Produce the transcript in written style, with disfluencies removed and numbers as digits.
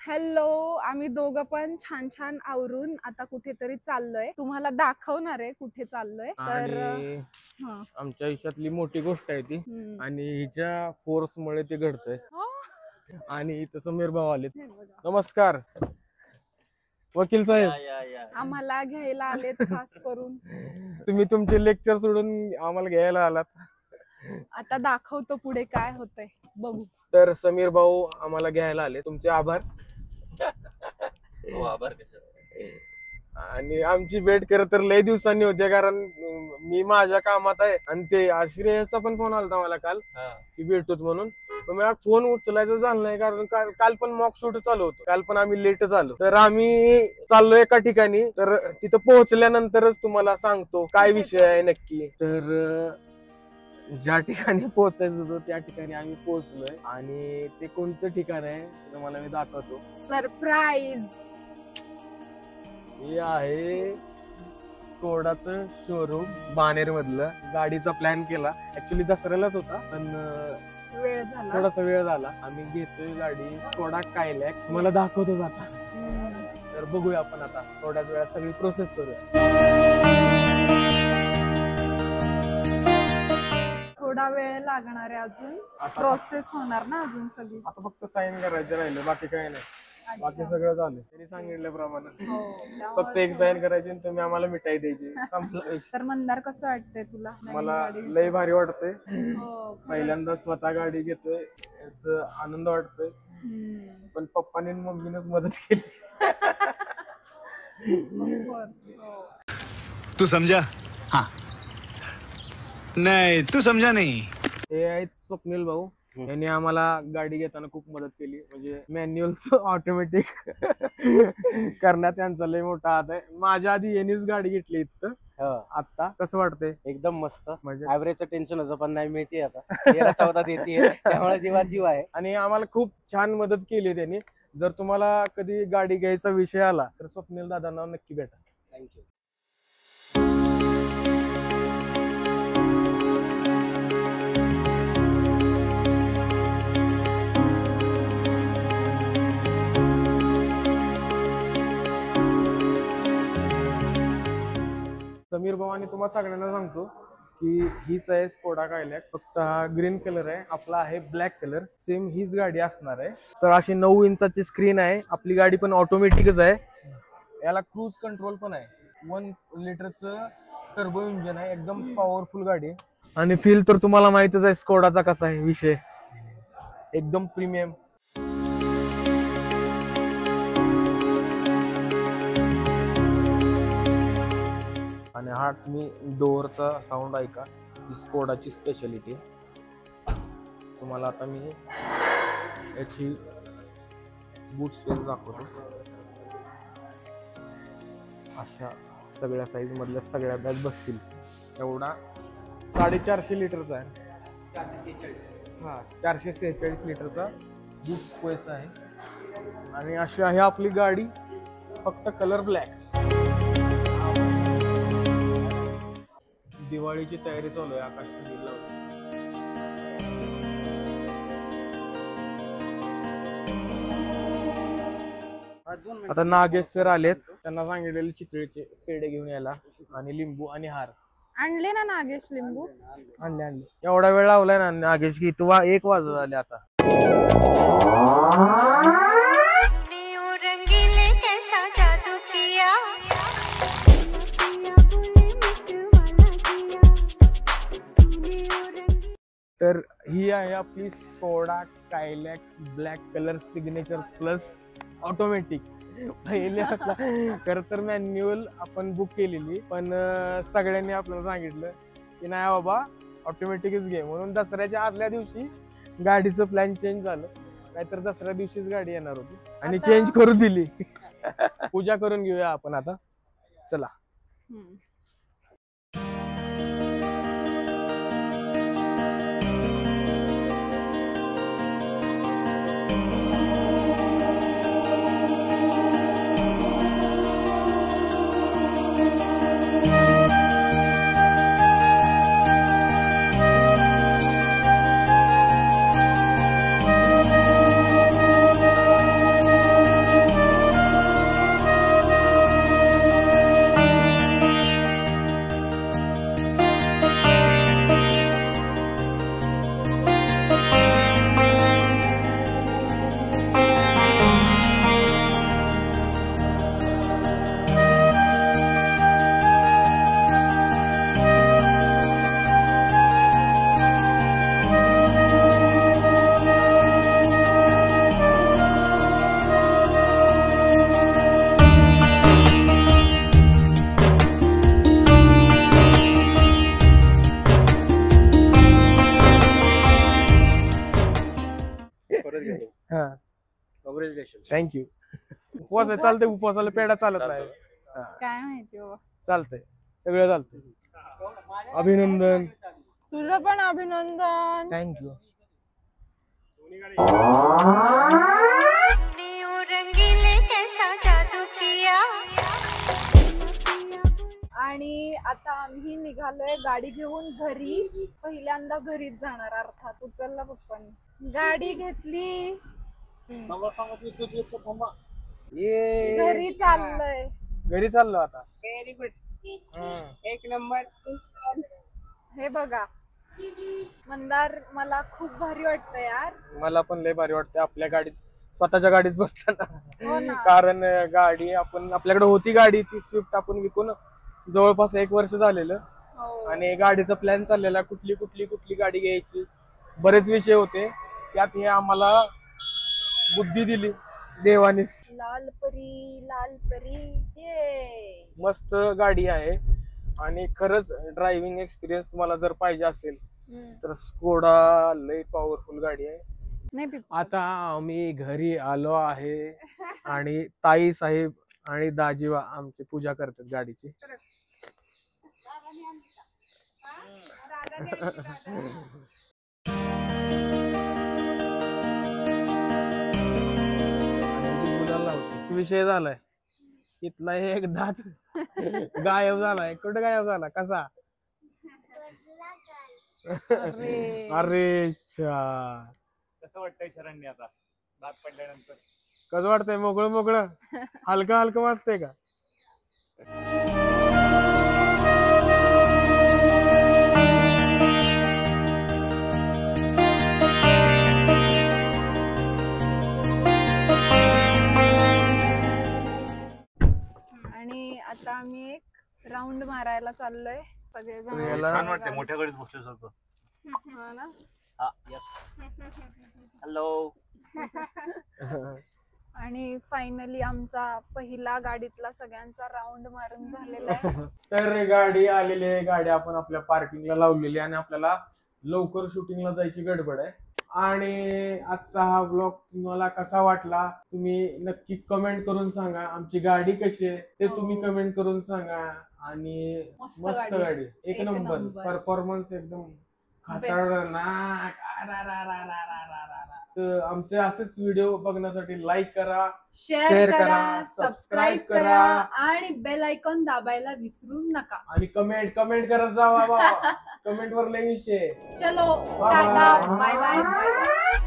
Hello, आम्ही दोघं पण छान छान आवरून आता कुठेतरी चाललोय. तुम्हाला दाखवणार आहे कुठे चाललोय. तर आमच्या आयुष्यातली मोठी गोष्ट आहे ती आणि हिच्या फोर्स मुळे ते घडतंय. आणि इथं समीर भाऊ आलेत. नमस्कार वकील साहेब. आम्हाला घ्यायला आलेत खास करून. तुम्ही तुमचे लेक्चर सोडून आम्हाला घ्यायला आलात. आता दाखवतो पुढे काय होतंय बघू. तर समीर भाऊ आम्हाला घ्यायला आले, तुमचे आभार. आभार आणि आमची भेट खरं तर लय दिवसांनी होते, कारण मी माझ्या कामात आहे आणि ते श्रेयसचा पण फोन आलता मला काल की भेटूत म्हणून. पण मला फोन उचलायचं झालं नाही, कारण काल पण मॉक शूट चालू होतं. काल पण आम्ही लेट झालो. तर आम्ही चाललो एका ठिकाणी, तर तिथं पोहोचल्यानंतरच तुम्हाला सांगतो काय विषय आहे नक्की. तर ज्या ठिकाणी पोहोचायचं होतं त्या ठिकाणी आम्ही पोहोचलोय आणि ते कोणतं ठिकाण आहे तुम्हाला मी दाखवतो. सरप्राईज. हे आहे स्कोडाचं शोरूम बानेर मधलं. गाडीचा प्लॅन केला ऍक्च्युली दसऱ्यालाच होता, पण वेळ झाला, थोडासा वेळ झाला. आम्ही घेतोय गाडी स्कोडा कायलॅक, तुम्हाला दाखवतो आता. तर बघूया आपण आता थोड्याच वेळात सगळी प्रोसेस करूया. थोडा वेळ लागणार आहे, अजून प्रोसेस होणार ना अजून सगळी. आता फक्त साईन करायचं राहिलं, बाकी काही नाही. बाकी सगळं झालं त्यांनी सांगितल्याप्रमाणे. फक्त एक साईन करायची आणि तुम्ही आम्हाला मिठाई द्यायची, संपला विषय. तर मंदार कसं वाटतंय तुला? मला लय भारी वाटतंय. पहिल्यांदा स्वतः गाडी घेतोय, याचा आनंद वाटतोय. पण पप्पाने मम्मीनेच मदत केली. तू समझा? हाँ नहीं तू समझा नहीं. हे आहेत स्वप्नील भाऊ, यांनी आम्हाला गाडी घेताना खूप मदत केली. म्हणजे मॅन्युअलचं ऑटोमॅटिक करण्यात त्यांचा लय मोठा हात आहे. माझ्या आधी यांनीच गाडी घेतली इथं. आता कसं वाटतंय? एकदम मस्त. म्हणजे ऍव्हरेजचं टेन्शन होतं, पण नाही मिळते आता. 13-14 येते, त्यामुळे जीवात जीव आहे. आणि आम्हाला खूप छान मदत केली त्यांनी. जर तुम्हाला कधी गाडी घ्यायचा विषय आला तर स्वप्नील दादांना नक्की भेटा. थँक्यू. समीर भाऊ आणि तुम्हाला सगळ्यांना सांगतो की हीच आहे स्कोडा कायलॅक. फक्त हा ग्रीन कलर आहे, आपला आहे ब्लॅक कलर. सेम हीच गाडी असणार आहे. तर अशी 9 इंचाची स्क्रीन आहे. आपली गाडी पण ऑटोमॅटिकच आहे. याला क्रूज कंट्रोल पण आहे. 1 लिटरचं टर्बो इंजिन आहे, एकदम पॉवरफुल गाडी आहे. आणि फील तर तुम्हाला माहितच आहे स्कोडाचा कसा आहे विषय, एकदम प्रीमियम. आणि हा तुम्ही डोअरचा साऊंड ऐका, ही स्कोडाची स्पेशालिटी आहे. तुम्हाला आता मी याची बूट स्पेस दाखवतो. अशा सगळ्या साईज मधल्या सगळ्या बॅग बसतील. एवढा 450 लिटरचा आहे. 446 लिटरचा बूट स्पेस आहे. आणि अशी आहे आपली गाडी, फक्त कलर ब्लॅक. दिवाळीची तयारी चालू आहे. आकाश कंदील लावलं. आता नागेश सर आलेत, त्यांना सांगितलेले चितळीचे पेढे घेऊन यायला आणि लिंबू आणि हार आणले ना नागेश. लिंबू आणले. एवढा वेळ लावलाय ना नागेश की तू 1 वाजत आले आता. तर ही आहे आपली Skoda Kylaq black colour signature plus automatic. पहिले आता खरं तर मॅन्युअल आपण बुक केलेली, पण सगळ्यांनी आपल्याला सांगितलं की नाही बाबा ऑटोमॅटिकच घे. म्हणून दसऱ्याच्या आदल्या दिवशी गाडीचं प्लॅन चेंज झालं, नाहीतर दसऱ्या दिवशीच गाडी येणार होती आणि चेंज करू दिली. पूजा करून घेऊया आपण आता, चला. कॉंग्रॅच्युलेशन. थँक्यू. उपवास आहे, चालतंय. उपवासाला पेढा चालत नाही. काय माहिती बाबा. चालतंय, सगळं चालतंय. अभिनंदन. तुझं पण अभिनंदन. थँक्यू. आणि आता आम्ही निघालोय गाडी घेऊन घरी. पहिल्यांदा घरीच जाणार अर्थात. उचलला पप्पांनी. गाडी घेतली, घरी चाललोय. घरी चाललो आता. Very good. एक नंबर. हे बघा मंदार, मला खूप भारी वाटतं यार. मला पण लय भारी वाटतं आपल्या गाडीत, स्वतःच्या गाडीत हो बसताना. ना. कारण गाडी आपण, आपल्याकडे होती गाडी ती स्विफ्ट, आपण विकून जवळपास 1 वर्ष झालेलं. हो. आणि गाडीचा प्लॅन चाललेला, कुठली गाडी घ्यायची. बरेच विषय होते, त्यात हे आम्हाला बुद्धी दिली देवानीच. लाल परी, लाल परी. ये मस्त गाडी आहे. आणि खरंच ड्रायव्हिंग एक्सपिरियन्स तुम्हाला जर पाहिजे असेल तर स्कोडा लय पॉवरफुल गाडी आहे. नाही पिप्पू. आता आम्ही घरी आलो आहे आणि ताई साहेब आणि दाजीवा आमची पूजा करतात गाडीची. विषय झालाय इथला एक दात गायब झालाय. कुठे गायब झाला? कसा? अरे. अरे कसं वाटतंय शरण्य आता दात पडल्यानंतर? कसं वाटतंय? मोकळं मोकळं हलकं हलकं वाटतंय का? आणि आता आम्ही एक राऊंड मारायला चाललोय सगळेजण. याला- छान वाटतंय मोठ्या गाडीत बसल्यासारखं. हो ना? हा यस. हॅलो. आणि फायनली आमचा पहिला गाडीतला सगळ्यांचा राऊंड मारून झालेला आहे. तर गाडी आलेली आहे. गाडी आपण आपल्या पार्किंगला लावलेली आहे आणि आपल्याला लवकर शूटिंगला जायची गडबड आहे. आणि आजचा हा व्लॉग तुम्हाला कसा वाटला तुम्ही नक्की कमेंट करून सांगा. आमची गाडी कशी आहे ते तुम्ही कमेंट करून सांगा. आणि मस्त मस्त गाडी. गाडी, एक एक नंबर. नंबर. परफॉर्मन्स एकदम खतरनाक. तर आमचे असेच व्हिडिओ बघण्यासाठी लाईक करा, शेअर करा, करा, सबस्क्राईब सबस्क्राईब करा करा. आणि बेल आयकॉन दाबायला विसरू नका. आणि कमेंट करत जा बाबा. कमेंट वर लय विषय. चलो Bye tata, bye. Bye bye bye bye.